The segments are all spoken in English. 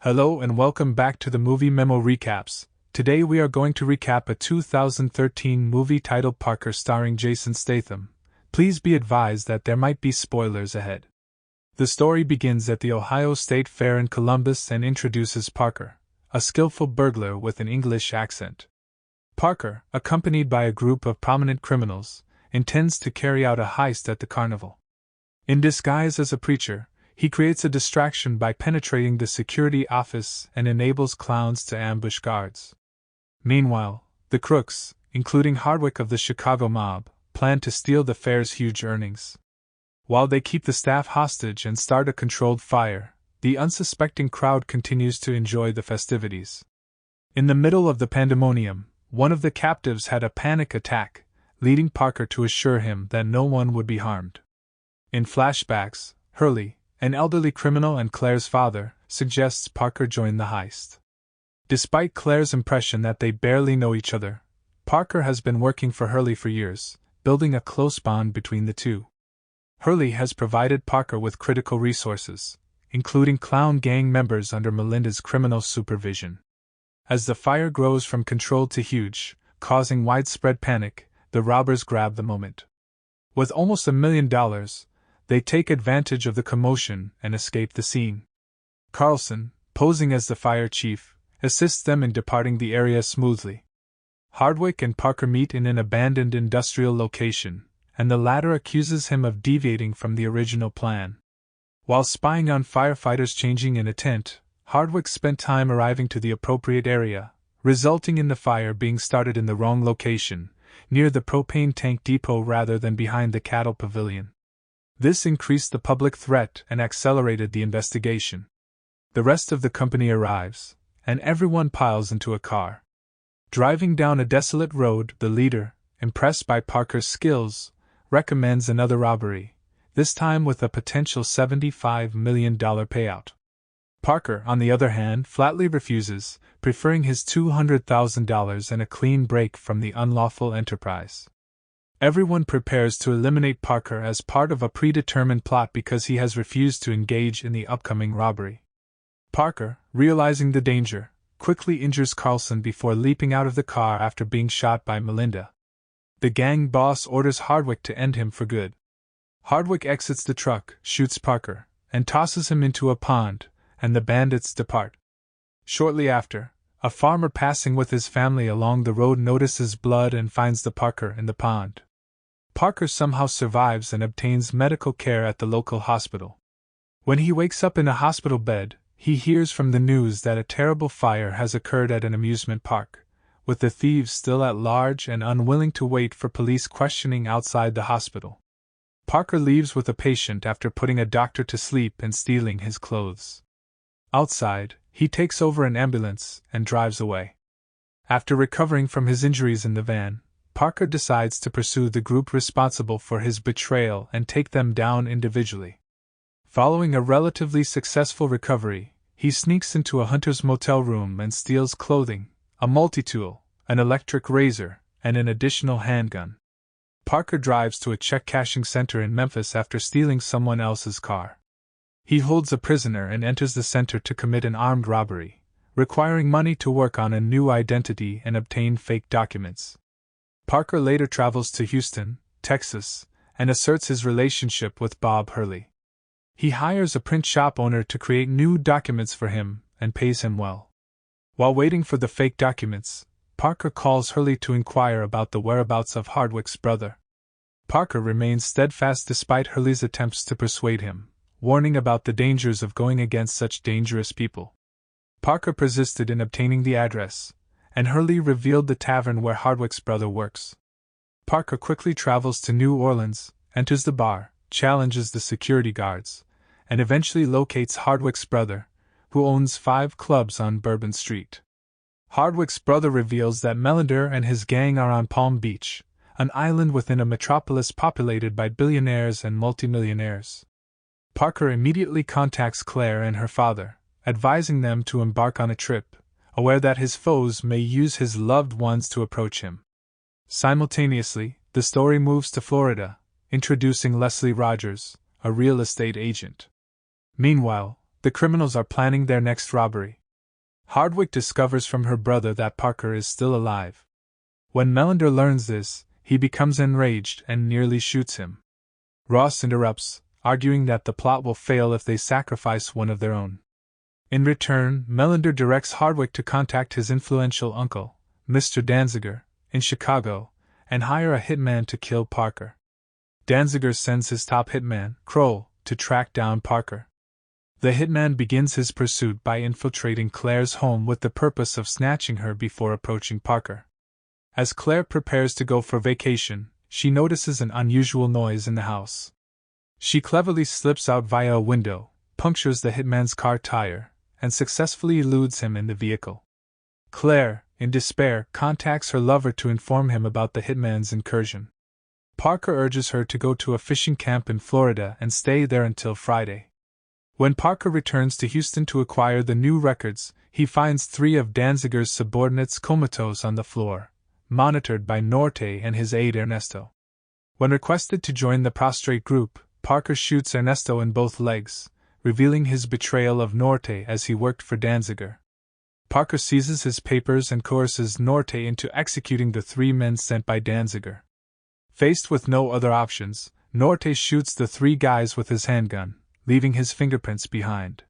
Hello and welcome back to the Movie Memo Recaps. Today we are going to recap a 2013 movie titled Parker starring Jason Statham. Please be advised that there might be spoilers ahead. The story begins at the Ohio State Fair in Columbus and introduces Parker, a skillful burglar with an English accent. Parker, accompanied by a group of prominent criminals, intends to carry out a heist at the carnival. In disguise as a preacher, he creates a distraction by penetrating the security office and enables clowns to ambush guards. Meanwhile, the crooks, including Hardwick of the Chicago mob, plan to steal the fair's huge earnings. While they keep the staff hostage and start a controlled fire, the unsuspecting crowd continues to enjoy the festivities. In the middle of the pandemonium, one of the captives had a panic attack, leading Parker to assure him that no one would be harmed. In flashbacks, Hurley, an elderly criminal and Claire's father, suggests Parker join the heist. Despite Claire's impression that they barely know each other, Parker has been working for Hurley for years, building a close bond between the two. Hurley has provided Parker with critical resources, including clown gang members under Melinda's criminal supervision. As the fire grows from controlled to huge, causing widespread panic, the robbers grab the moment. With almost $1 million, they take advantage of the commotion and escape the scene. Carlson, posing as the fire chief, assists them in departing the area smoothly. Hardwick and Parker meet in an abandoned industrial location, and the latter accuses him of deviating from the original plan. While spying on firefighters changing in a tent, Hardwick spent time arriving to the appropriate area, resulting in the fire being started in the wrong location, near the propane tank depot rather than behind the cattle pavilion. This increased the public threat and accelerated the investigation. The rest of the company arrives, and everyone piles into a car. Driving down a desolate road, the leader, impressed by Parker's skills, recommends another robbery, this time with a potential $75 million payout. Parker, on the other hand, flatly refuses, preferring his $200,000 and a clean break from the unlawful enterprise. Everyone prepares to eliminate Parker as part of a predetermined plot because he has refused to engage in the upcoming robbery. Parker, realizing the danger, quickly injures Carlson before leaping out of the car after being shot by Melinda. The gang boss orders Hardwick to end him for good. Hardwick exits the truck, shoots Parker, and tosses him into a pond, and the bandits depart. Shortly after, a farmer passing with his family along the road notices blood and finds the Parker in the pond. Parker somehow survives and obtains medical care at the local hospital. When he wakes up in a hospital bed, he hears from the news that a terrible fire has occurred at an amusement park, with the thieves still at large and unwilling to wait for police questioning outside the hospital. Parker leaves with a patient after putting a doctor to sleep and stealing his clothes. Outside, he takes over an ambulance and drives away. After recovering from his injuries in the van, Parker decides to pursue the group responsible for his betrayal and take them down individually. Following a relatively successful recovery, he sneaks into a hunter's motel room and steals clothing, a multi-tool, an electric razor, and an additional handgun. Parker drives to a check-cashing center in Memphis after stealing someone else's car. He holds a prisoner and enters the center to commit an armed robbery, requiring money to work on a new identity and obtain fake documents. Parker later travels to Houston, Texas, and asserts his relationship with Bob Hurley. He hires a print shop owner to create new documents for him and pays him well. While waiting for the fake documents, Parker calls Hurley to inquire about the whereabouts of Hardwick's brother. Parker remains steadfast despite Hurley's attempts to persuade him, warning about the dangers of going against such dangerous people. Parker persisted in obtaining the address, and Hurley revealed the tavern where Hardwick's brother works. Parker quickly travels to New Orleans, enters the bar, challenges the security guards, and eventually locates Hardwick's brother, who owns 5 clubs on Bourbon Street. Hardwick's brother reveals that Melinda and his gang are on Palm Beach, an island within a metropolis populated by billionaires and multimillionaires. Parker immediately contacts Claire and her father, advising them to embark on a trip, aware that his foes may use his loved ones to approach him. Simultaneously, the story moves to Florida, introducing Leslie Rogers, a real estate agent. Meanwhile, the criminals are planning their next robbery. Hardwick discovers from her brother that Parker is still alive. When Melander learns this, he becomes enraged and nearly shoots him. Ross interrupts, arguing that the plot will fail if they sacrifice one of their own. In return, Melander directs Hardwick to contact his influential uncle, Mr. Danziger, in Chicago, and hire a hitman to kill Parker. Danziger sends his top hitman, Kroll, to track down Parker. The hitman begins his pursuit by infiltrating Claire's home with the purpose of snatching her before approaching Parker. As Claire prepares to go for vacation, she notices an unusual noise in the house. She cleverly slips out via a window, punctures the hitman's car tire, and successfully eludes him in the vehicle. Claire, in despair, contacts her lover to inform him about the hitman's incursion. Parker urges her to go to a fishing camp in Florida and stay there until Friday. When Parker returns to Houston to acquire the new records, he finds 3 of Danziger's subordinates comatose on the floor, monitored by Norte and his aide Ernesto. When requested to join the prostrate group, Parker shoots Ernesto in both legs, revealing his betrayal of Norte as he worked for Danziger. Parker seizes his papers and coerces Norte into executing the 3 men sent by Danziger. Faced with no other options, Norte shoots the 3 guys with his handgun, leaving his fingerprints behind.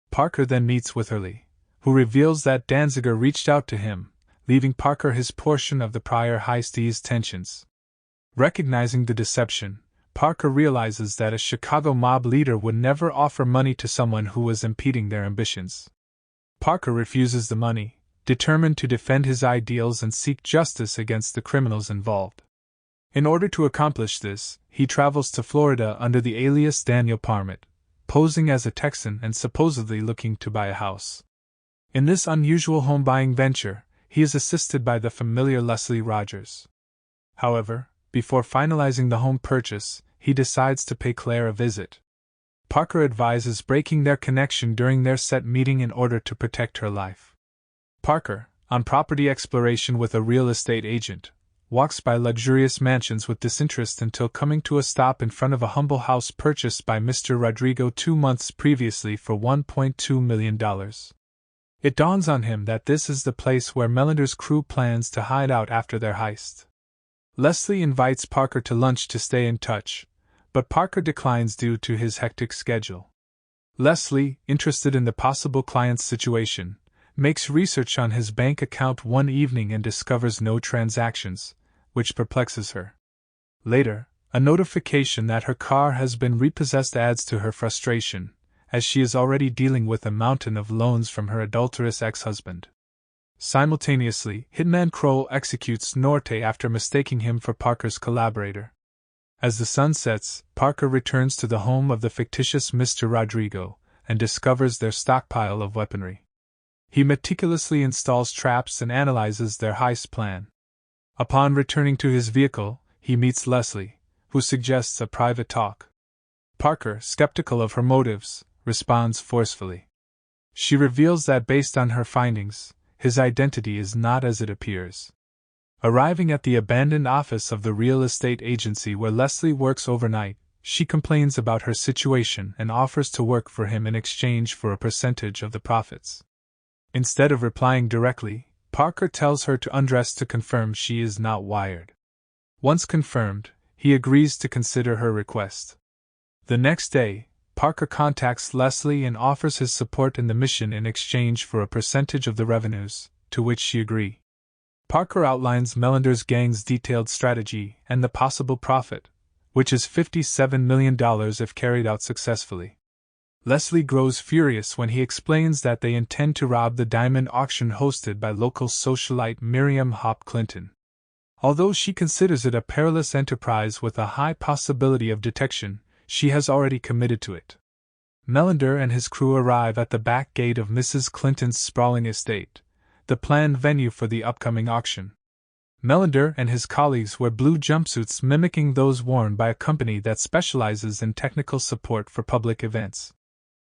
Parker then meets with Hurley, who reveals that Danziger reached out to him, leaving Parker his portion of the prior heist ease tensions. Recognizing the deception, Parker realizes that a Chicago mob leader would never offer money to someone who was impeding their ambitions. Parker refuses the money, determined to defend his ideals and seek justice against the criminals involved. In order to accomplish this, he travels to Florida under the alias Daniel Parmit, posing as a Texan and supposedly looking to buy a house. In this unusual home-buying venture, he is assisted by the familiar Leslie Rogers. However, before finalizing the home purchase, he decides to pay Claire a visit. Parker advises breaking their connection during their set meeting in order to protect her life. Parker, on property exploration with a real estate agent, walks by luxurious mansions with disinterest until coming to a stop in front of a humble house purchased by Mr. Rodrigo 2 months previously for $1.2 million. It dawns on him that this is the place where Melander's crew plans to hide out after their heist. Leslie invites Parker to lunch to stay in touch, but Parker declines due to his hectic schedule. Leslie, interested in the possible client's situation, makes research on his bank account one evening and discovers no transactions, which perplexes her. Later, a notification that her car has been repossessed adds to her frustration, as she is already dealing with a mountain of loans from her adulterous ex-husband. Simultaneously, hitman Kroll executes Norte after mistaking him for Parker's collaborator. As the sun sets, Parker returns to the home of the fictitious Mr. Rodrigo and discovers their stockpile of weaponry. He meticulously installs traps and analyzes their heist plan. Upon returning to his vehicle, he meets Leslie, who suggests a private talk. Parker, skeptical of her motives, responds forcefully. She reveals that based on her findings, his identity is not as it appears. Arriving at the abandoned office of the real estate agency where Leslie works overnight, she complains about her situation and offers to work for him in exchange for a percentage of the profits. Instead of replying directly, Parker tells her to undress to confirm she is not wired. Once confirmed, he agrees to consider her request. The next day, Parker contacts Leslie and offers his support in the mission in exchange for a percentage of the revenues, to which she agrees. Parker outlines Melander's gang's detailed strategy and the possible profit, which is $57 million if carried out successfully. Leslie grows furious when he explains that they intend to rob the diamond auction hosted by local socialite Miriam Hop Clinton. Although she considers it a perilous enterprise with a high possibility of detection, she has already committed to it. Melander and his crew arrive at the back gate of Mrs. Clinton's sprawling estate, the planned venue for the upcoming auction. Melander and his colleagues wear blue jumpsuits mimicking those worn by a company that specializes in technical support for public events.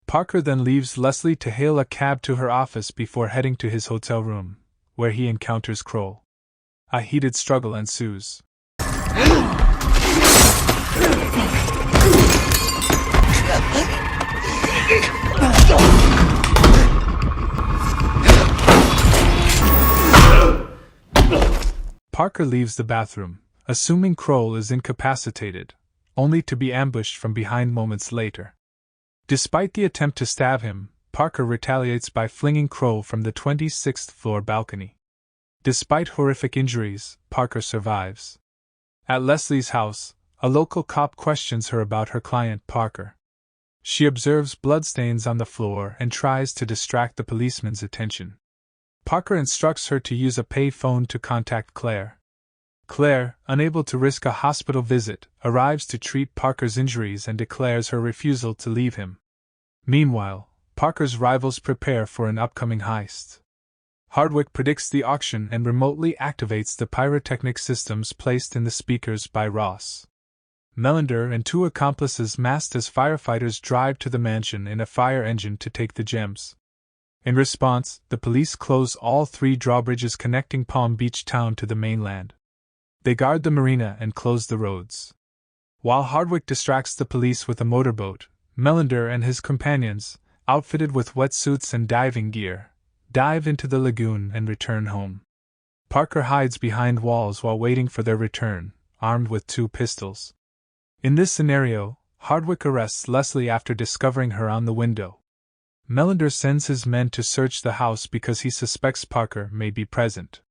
Parker then leaves Leslie to hail a cab to her office before heading to his hotel room, where he encounters Kroll. A heated struggle ensues. Parker leaves the bathroom, assuming Kroll is incapacitated, only to be ambushed from behind moments later. Despite the attempt to stab him, Parker retaliates by flinging Kroll from the 26th floor balcony. Despite horrific injuries, Parker survives. At Leslie's house, a local cop questions her about her client Parker. She observes bloodstains on the floor and tries to distract the policeman's attention. Parker instructs her to use a pay phone to contact Claire. Claire, unable to risk a hospital visit, arrives to treat Parker's injuries and declares her refusal to leave him. Meanwhile, Parker's rivals prepare for an upcoming heist. Hardwick predicts the auction and remotely activates the pyrotechnic systems placed in the speakers by Ross. Melander and two accomplices masked as firefighters drive to the mansion in a fire engine to take the gems. In response, the police close all three drawbridges connecting Palm Beach town to the mainland. They guard the marina and close the roads. While Hardwick distracts the police with a motorboat, Melander and his companions, outfitted with wetsuits and diving gear, dive into the lagoon and return home. Parker hides behind walls while waiting for their return, armed with two pistols. In this scenario, Hardwick arrests Leslie after discovering her on the window. Melander sends his men to search the house because he suspects Parker may be present.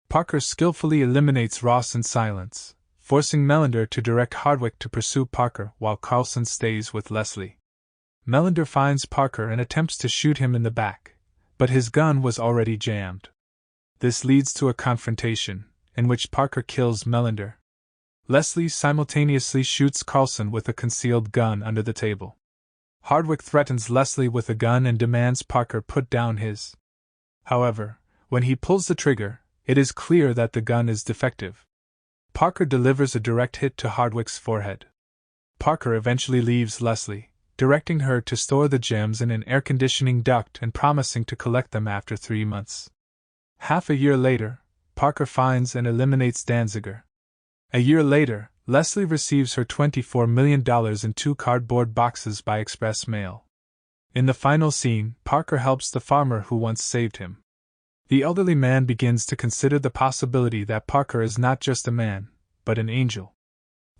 Parker skillfully eliminates Ross in silence, forcing Melander to direct Hardwick to pursue Parker while Carlson stays with Leslie. Melander finds Parker and attempts to shoot him in the back, but his gun was already jammed. This leads to a confrontation, in which Parker kills Melander. Leslie simultaneously shoots Carlson with a concealed gun under the table. Hardwick threatens Leslie with a gun and demands Parker put down his. However, when he pulls the trigger, it is clear that the gun is defective. Parker delivers a direct hit to Hardwick's forehead. Parker eventually leaves Leslie, directing her to store the gems in an air conditioning duct and promising to collect them after 3 months. Half a year later, Parker finds and eliminates Danziger. A year later, Leslie receives her $24 million in 2 cardboard boxes by express mail. In the final scene, Parker helps the farmer who once saved him. The elderly man begins to consider the possibility that Parker is not just a man, but an angel.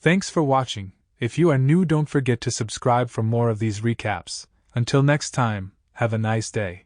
Thanks for watching. If you are new, don't forget to subscribe for more of these recaps. Until next time, have a nice day.